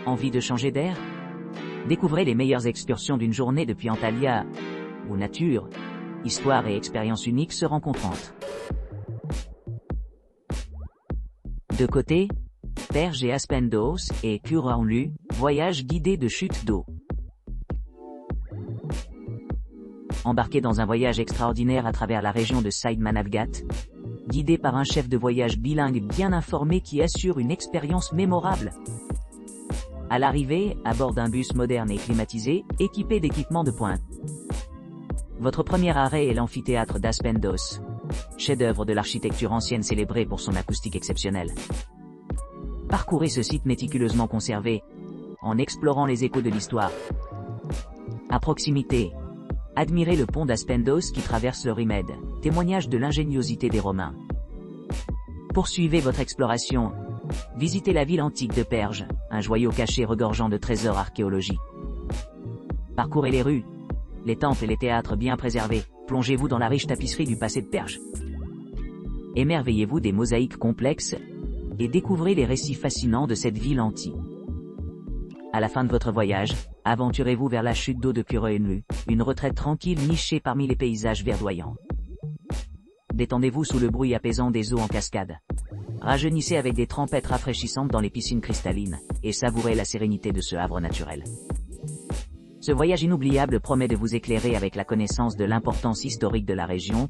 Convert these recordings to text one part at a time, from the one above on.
Envie de changer d'air? Découvrez les meilleures excursions d'une journée depuis Antalya, où nature, histoire et expériences uniques se rencontrent. De côté, Perges et Aspendos et Kuranlu, voyage guidé de chute d'eau. Embarquez dans un voyage extraordinaire à travers la région de Saïd Manavgat, guidé par un chef de voyage bilingue bien informé qui assure une expérience mémorable. À l'arrivée, à bord d'un bus moderne et climatisé, équipé d'équipements de pointe. Votre premier arrêt est l'amphithéâtre d'Aspendos, chef-d'œuvre de l'architecture ancienne célébré pour son acoustique exceptionnelle. Parcourez ce site méticuleusement conservé, en explorant les échos de l'histoire. À proximité, admirez le pont d'Aspendos qui traverse le Rimed, témoignage de l'ingéniosité des Romains. Poursuivez votre exploration. Visitez la ville antique de Perges, un joyau caché regorgeant de trésors archéologiques. Parcourez les rues, les temples et les théâtres bien préservés. Plongez-vous dans la riche tapisserie du passé de Perges. Émerveillez-vous des mosaïques complexes et découvrez les récits fascinants de cette ville antique. À la fin de votre voyage, aventurez-vous vers la chute d'eau de Kuranlu, une retraite tranquille nichée parmi les paysages verdoyants. Détendez-vous sous le bruit apaisant des eaux en cascade. Rajeunissez avec des trempettes rafraîchissantes dans les piscines cristallines, et savourez la sérénité de ce havre naturel. Ce voyage inoubliable promet de vous éclairer avec la connaissance de l'importance historique de la région,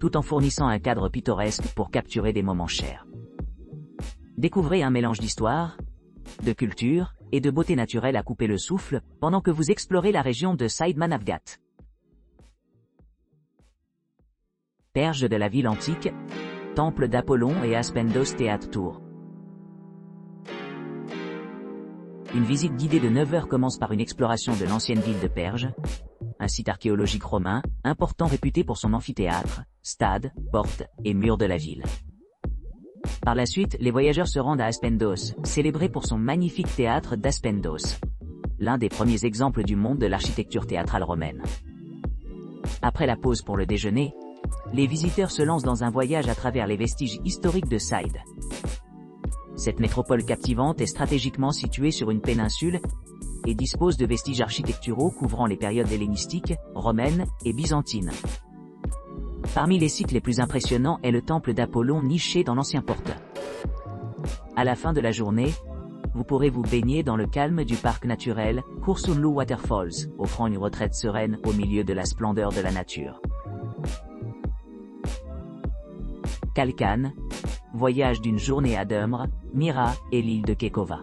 tout en fournissant un cadre pittoresque pour capturer des moments chers. Découvrez un mélange d'histoire, de culture et de beauté naturelle à couper le souffle pendant que vous explorez la région de Saïd Manavgat. Perges de la ville antique, temple d'Apollon et Aspendos Théâtre Tour. Une visite guidée de 9 heures commence par une exploration de l'ancienne ville de Perges, un site archéologique romain, important réputé pour son amphithéâtre, stade, portes et murs de la ville. Par la suite, les voyageurs se rendent à Aspendos, célébré pour son magnifique théâtre d'Aspendos, l'un des premiers exemples du monde de l'architecture théâtrale romaine. Après la pause pour le déjeuner, les visiteurs se lancent dans un voyage à travers les vestiges historiques de Saïd. Cette métropole captivante est stratégiquement située sur une péninsule et dispose de vestiges architecturaux couvrant les périodes hellénistiques, romaines et byzantines. Parmi les sites les plus impressionnants est le temple d'Apollon niché dans l'ancien port. À la fin de la journée, vous pourrez vous baigner dans le calme du parc naturel Kuranlu Waterfalls, offrant une retraite sereine au milieu de la splendeur de la nature. Kalkan, voyage d'une journée à Demre, Mira et l'île de Kekova.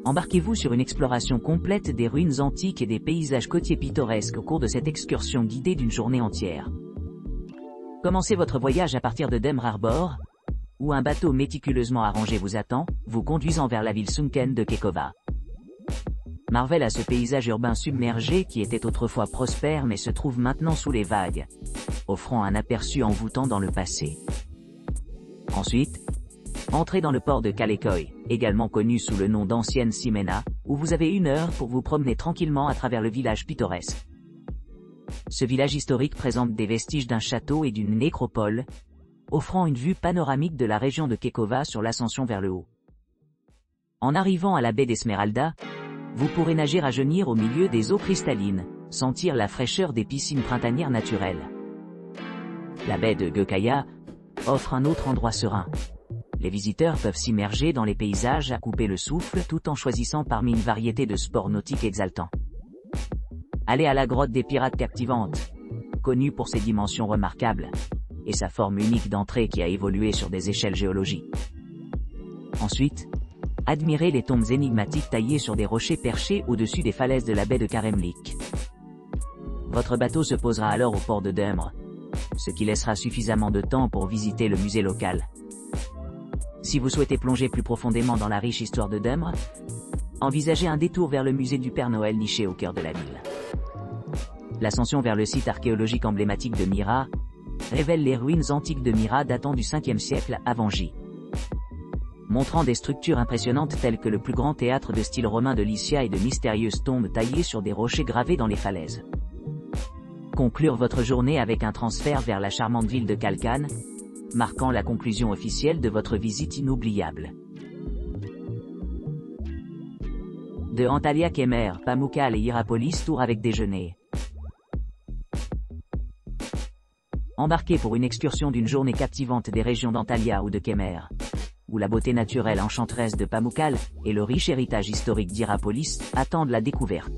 Embarquez-vous sur une exploration complète des ruines antiques et des paysages côtiers pittoresques au cours de cette excursion guidée d'une journée entière. Commencez votre voyage à partir de Demre Harbor, où un bateau méticuleusement arrangé vous attend, vous conduisant vers la ville sunken de Kekova. Marvel à ce paysage urbain submergé qui était autrefois prospère mais se trouve maintenant sous les vagues, offrant un aperçu envoûtant dans le passé. Ensuite, entrez dans le port de Kalekoy, également connu sous le nom d'ancienne Simena, où vous avez 1 heure pour vous promener tranquillement à travers le village pittoresque. Ce village historique présente des vestiges d'un château et d'une nécropole, offrant une vue panoramique de la région de Kekova sur l'ascension vers le haut. En arrivant à la baie d'Esmeralda, vous pourrez nager à genir au milieu des eaux cristallines, sentir la fraîcheur des piscines printanières naturelles. La baie de Gökaya offre un autre endroit serein. Les visiteurs peuvent s'immerger dans les paysages à couper le souffle tout en choisissant parmi une variété de sports nautiques exaltants. Allez à la grotte des pirates captivantes, connue pour ses dimensions remarquables, et sa forme unique d'entrée qui a évolué sur des échelles géologiques. Ensuite, admirez les tombes énigmatiques taillées sur des rochers perchés au-dessus des falaises de la baie de Karemlik. Votre bateau se posera alors au port de Demre, ce qui laissera suffisamment de temps pour visiter le musée local. Si vous souhaitez plonger plus profondément dans la riche histoire de Demre, envisagez un détour vers le musée du Père Noël niché au cœur de la ville. L'ascension vers le site archéologique emblématique de Mira révèle les ruines antiques de Mira datant du 5e siècle avant J. Montrant des structures impressionnantes telles que le plus grand théâtre de style romain de Lycia et de mystérieuses tombes taillées sur des rochers gravés dans les falaises. Conclure votre journée avec un transfert vers la charmante ville de Kalkan, marquant la conclusion officielle de votre visite inoubliable. De Antalya Kemer, Pamukkale et Hierapolis tour avec déjeuner. Embarquez pour une excursion d'une journée captivante des régions d'Antalya ou de Kemer, où la beauté naturelle enchanteresse de Pamukkale et le riche héritage historique d'Hierapolis attendent la découverte.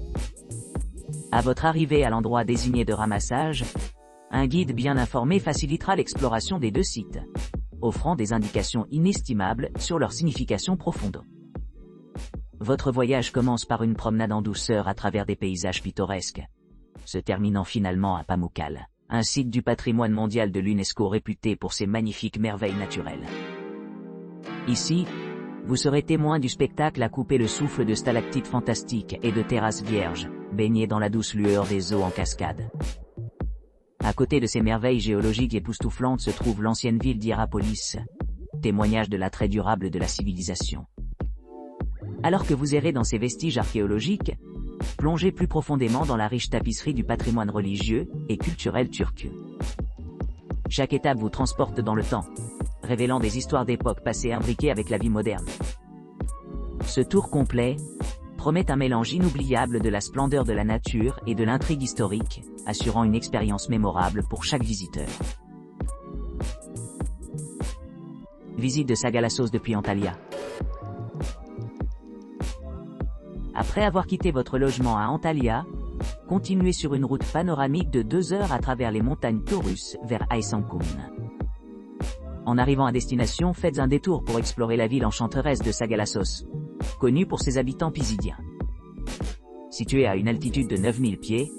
À votre arrivée à l'endroit désigné de ramassage, un guide bien informé facilitera l'exploration des deux sites, offrant des indications inestimables sur leur signification profonde. Votre voyage commence par une promenade en douceur à travers des paysages pittoresques, se terminant finalement à Pamukkale, un site du patrimoine mondial de l'UNESCO réputé pour ses magnifiques merveilles naturelles. Ici, vous serez témoin du spectacle à couper le souffle de stalactites fantastiques et de terrasses vierges, baignées dans la douce lueur des eaux en cascade. À côté de ces merveilles géologiques époustouflantes se trouve l'ancienne ville d'Hierapolis, témoignage de l'attrait durable de la civilisation. Alors que vous errez dans ces vestiges archéologiques, plongez plus profondément dans la riche tapisserie du patrimoine religieux et culturel turc. Chaque étape vous transporte dans le temps, révélant des histoires d'époque passées imbriquées avec la vie moderne. Ce tour complet promet un mélange inoubliable de la splendeur de la nature et de l'intrigue historique, assurant une expérience mémorable pour chaque visiteur. Visite de Sagalassos depuis Antalya. Après avoir quitté votre logement à Antalya, continuez sur une route panoramique de 2 heures à travers les montagnes Taurus vers Aysankum. En arrivant à destination, faites un détour pour explorer la ville enchanteresse de Sagalassos, connue pour ses habitants pisidiens. Situé à une altitude de 9000 pieds,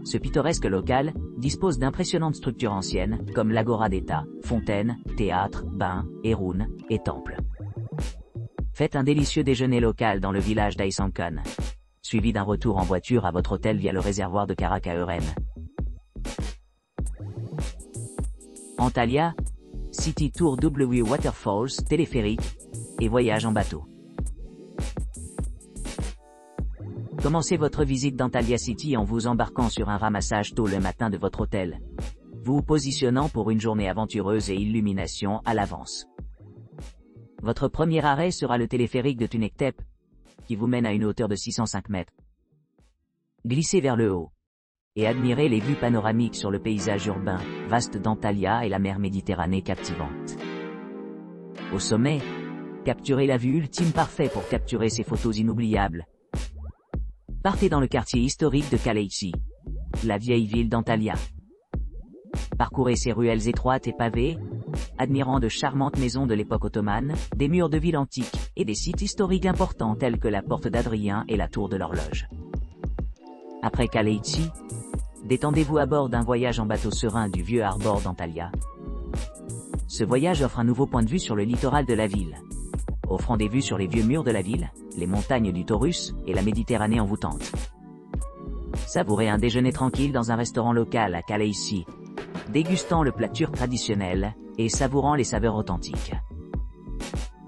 ce pittoresque local dispose d'impressionnantes structures anciennes, comme l'agora d'État, fontaines, théâtres, bains, hérounes et temples. Faites un délicieux déjeuner local dans le village d'Aysankum, suivi d'un retour en voiture à votre hôtel via le réservoir de Karakören. Antalya, City Tour W Waterfalls, téléphérique et voyage en bateau. Commencez votre visite d'Antalya City en vous embarquant sur un ramassage tôt le matin de votre hôtel, vous positionnant pour une journée aventureuse et illumination à l'avance. Votre premier arrêt sera le téléphérique de Tunektep, qui vous mène à une hauteur de 605 mètres. Glissez vers le haut et admirez les vues panoramiques sur le paysage urbain, vaste d'Antalya et la mer Méditerranée captivante. Au sommet, capturez la vue ultime parfaite pour capturer ces photos inoubliables. Partez dans le quartier historique de Kaleiçi, la vieille ville d'Antalya. Parcourez ses ruelles étroites et pavées, admirant de charmantes maisons de l'époque ottomane, des murs de villes antiques et des sites historiques importants tels que la porte d'Adrien et la tour de l'horloge. Après Kaleiçi, détendez-vous à bord d'un voyage en bateau serein du vieux harbor d'Antalya. Ce voyage offre un nouveau point de vue sur le littoral de la ville, offrant des vues sur les vieux murs de la ville, les montagnes du Taurus et la Méditerranée envoûtante. Savourez un déjeuner tranquille dans un restaurant local à Kaleiçi, dégustant le plat turc traditionnel et savourant les saveurs authentiques.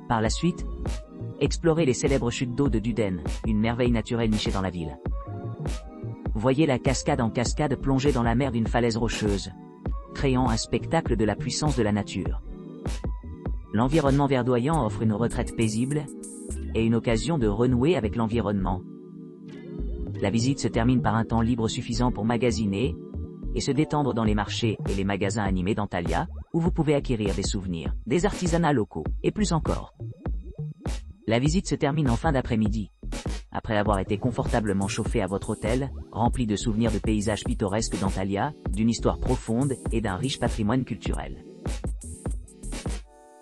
Par la suite, explorez les célèbres chutes d'eau de Duden, une merveille naturelle nichée dans la ville. Voyez la cascade en cascade plonger dans la mer d'une falaise rocheuse, créant un spectacle de la puissance de la nature. L'environnement verdoyant offre une retraite paisible et une occasion de renouer avec l'environnement. La visite se termine par un temps libre suffisant pour magasiner et se détendre dans les marchés et les magasins animés d'Antalya, où vous pouvez acquérir des souvenirs, des artisanats locaux, et plus encore. La visite se termine en fin d'après-midi, après avoir été confortablement chauffé à votre hôtel, rempli de souvenirs de paysages pittoresques d'Antalya, d'une histoire profonde et d'un riche patrimoine culturel.